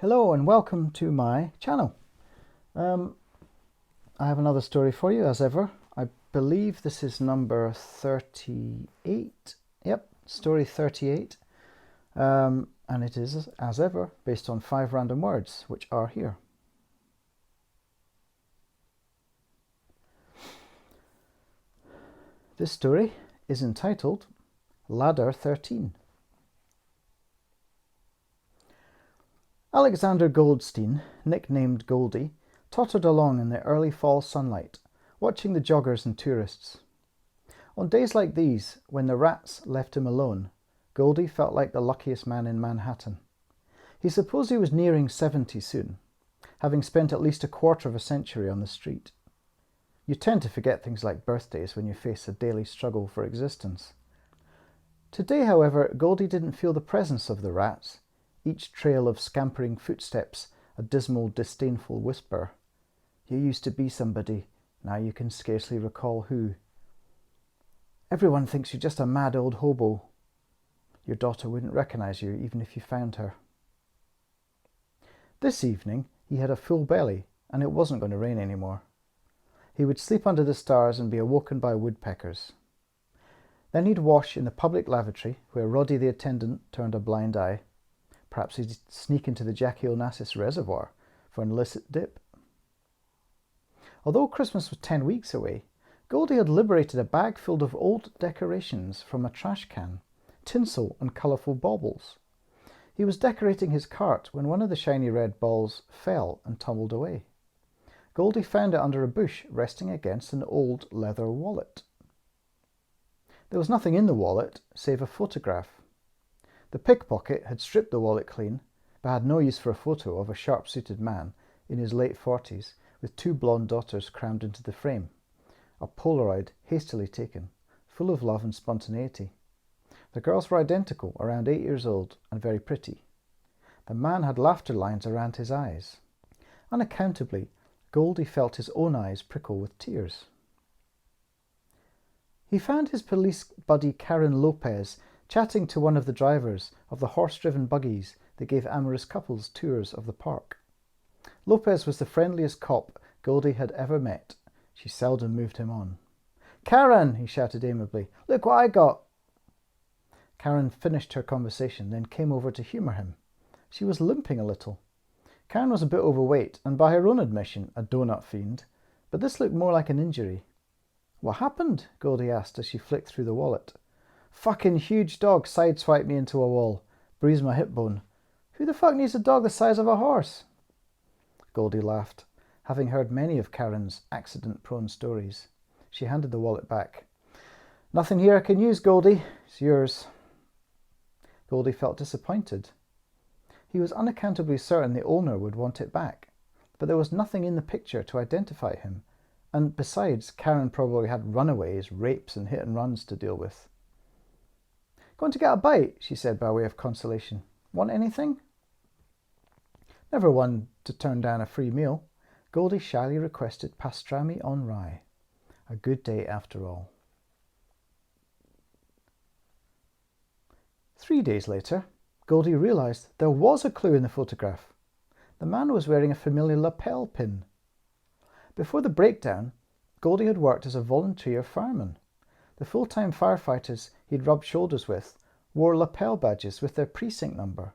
Hello and welcome to my channel. I have another story for you as ever. I believe this is number 38. Yep, story 38. And it is, as ever, based on 5 random words, which are here. This story is entitled Ladder 13. Alexander Goldstein, nicknamed Goldie, tottered along in the early fall sunlight, watching the joggers and tourists. On days like these, when the rats left him alone, Goldie felt like the luckiest man in Manhattan. He supposed he was nearing 70 soon, having spent at least a quarter of a century on the street. You tend to forget things like birthdays when you face a daily struggle for existence. Today, however, Goldie didn't feel the presence of the rats, each trail of scampering footsteps a dismal, disdainful whisper. You used to be somebody, now you can scarcely recall who. Everyone thinks you're just a mad old hobo. Your daughter wouldn't recognize you even if you found her. This evening he had a full belly and it wasn't going to rain anymore. He would sleep under the stars and be awoken by woodpeckers. Then he'd wash in the public lavatory where Roddy the attendant turned a blind eye. Perhaps he'd sneak into the Jackie Onassis reservoir for an illicit dip. Although Christmas was 10 weeks away, Goldie had liberated a bag filled of old decorations from a trash can, tinsel and colourful baubles. He was decorating his cart when one of the shiny red balls fell and tumbled away. Goldie found it under a bush resting against an old leather wallet. There was nothing in the wallet save a photograph. The pickpocket had stripped the wallet clean, but had no use for a photo of a sharp-suited man in his late 40s with 2 blonde daughters crammed into the frame. A Polaroid hastily taken, full of love and spontaneity. The girls were identical, around 8 years old, and very pretty. The man had laughter lines around his eyes. Unaccountably, Goldie felt his own eyes prickle with tears. He found his police buddy Karen Lopez chatting to one of the drivers of the horse-driven buggies that gave amorous couples tours of the park. Lopez was the friendliest cop Goldie had ever met. She seldom moved him on. "Karen," he shouted amiably, "look what I got." Karen finished her conversation, then came over to humour him. She was limping a little. Karen was a bit overweight and, by her own admission, a donut fiend, but this looked more like an injury. "What happened?" Goldie asked as she flicked through the wallet. "Fucking huge dog sideswiped me into a wall, bruised my hip bone. Who the fuck needs a dog the size of a horse?" Goldie laughed, having heard many of Karen's accident-prone stories. She handed the wallet back. "Nothing here I can use, Goldie. It's yours." Goldie felt disappointed. He was unaccountably certain the owner would want it back, but there was nothing in the picture to identify him, and besides, Karen probably had runaways, rapes and hit-and-runs to deal with. "Going to get a bite?" she said by way of consolation. "Want anything?" Never one to turn down a free meal, Goldie shyly requested pastrami on rye. A good day after all. 3 days later, Goldie realised there was a clue in the photograph. The man was wearing a familiar lapel pin. Before the breakdown, Goldie had worked as a volunteer fireman. The full-time firefighters he'd rubbed shoulders with wore lapel badges with their precinct number.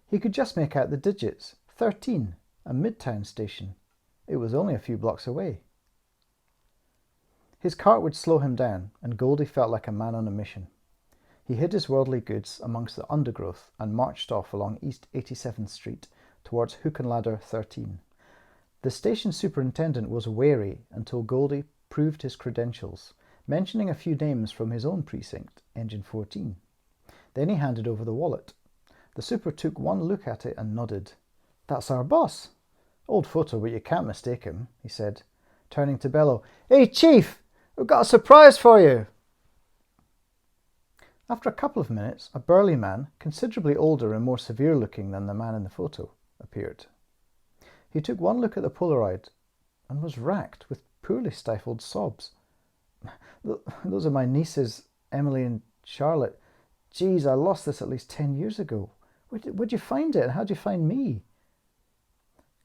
He could just make out the digits, 13, a Midtown station. It was only a few blocks away. His cart would slow him down, and Goldie felt like a man on a mission. He hid his worldly goods amongst the undergrowth and marched off along East 87th Street towards Hook and Ladder 13. The station superintendent was wary until Goldie proved his credentials, mentioning a few names from his own precinct, Engine 14. Then he handed over the wallet. The super took one look at it and nodded. "That's our boss. Old photo, but you can't mistake him," he said, turning to bellow, "Hey, Chief, we've got a surprise for you." After a couple of minutes, a burly man, considerably older and more severe-looking than the man in the photo, appeared. He took one look at the Polaroid and was racked with poorly stifled sobs. "Those are my nieces, Emily and Charlotte. Geez, I lost this at least 10 years ago. Where'd you find it? How'd you find me?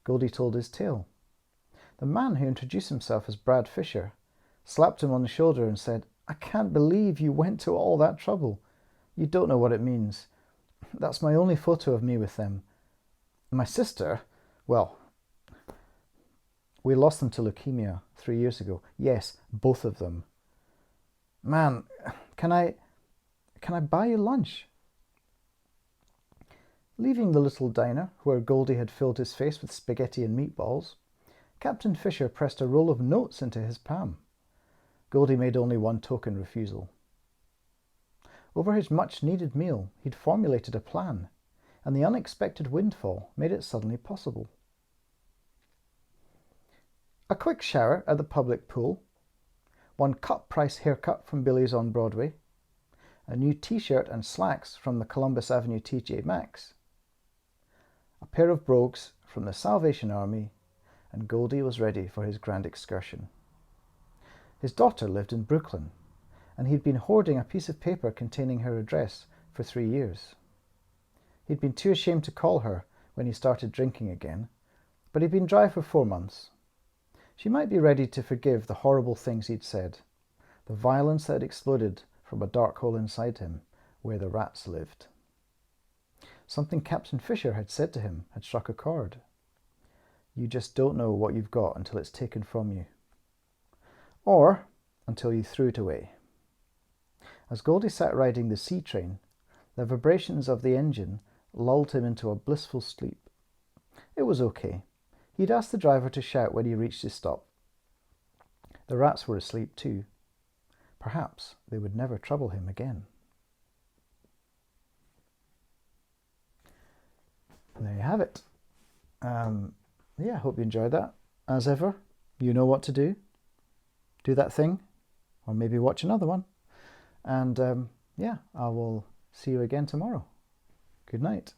Goldie told his tale. The man who introduced himself as Brad Fisher slapped him on the shoulder and said, "I can't believe you went to all that trouble. You don't know what it means. That's my only photo of me with them. My sister, well, we lost them to leukemia 3 years ago. Yes, both of them. Man, can I buy you lunch?" Leaving the little diner, where Goldie had filled his face with spaghetti and meatballs, Captain Fisher pressed a roll of notes into his palm. Goldie made only one token refusal. Over his much-needed meal, he'd formulated a plan, and the unexpected windfall made it suddenly possible. A quick shower at the public pool, one cut-price haircut from Billy's on Broadway, a new t-shirt and slacks from the Columbus Avenue TJ Maxx, a pair of brogues from the Salvation Army, and Goldie was ready for his grand excursion. His daughter lived in Brooklyn, and he'd been hoarding a piece of paper containing her address for 3 years. He'd been too ashamed to call her when he started drinking again, but he'd been dry for 4 months. She might be ready to forgive the horrible things he'd said, the violence that had exploded from a dark hole inside him, where the rats lived. Something Captain Fisher had said to him had struck a chord. You just don't know what you've got until it's taken from you. Or until you threw it away. As Goldie sat riding the sea train, the vibrations of the engine lulled him into a blissful sleep. It was okay. He'd asked the driver to shout when he reached his stop. The rats were asleep too. Perhaps they would never trouble him again. And there you have it. I hope you enjoyed that. As ever, you know what to do. Do that thing, or maybe watch another one. And I will see you again tomorrow. Good night.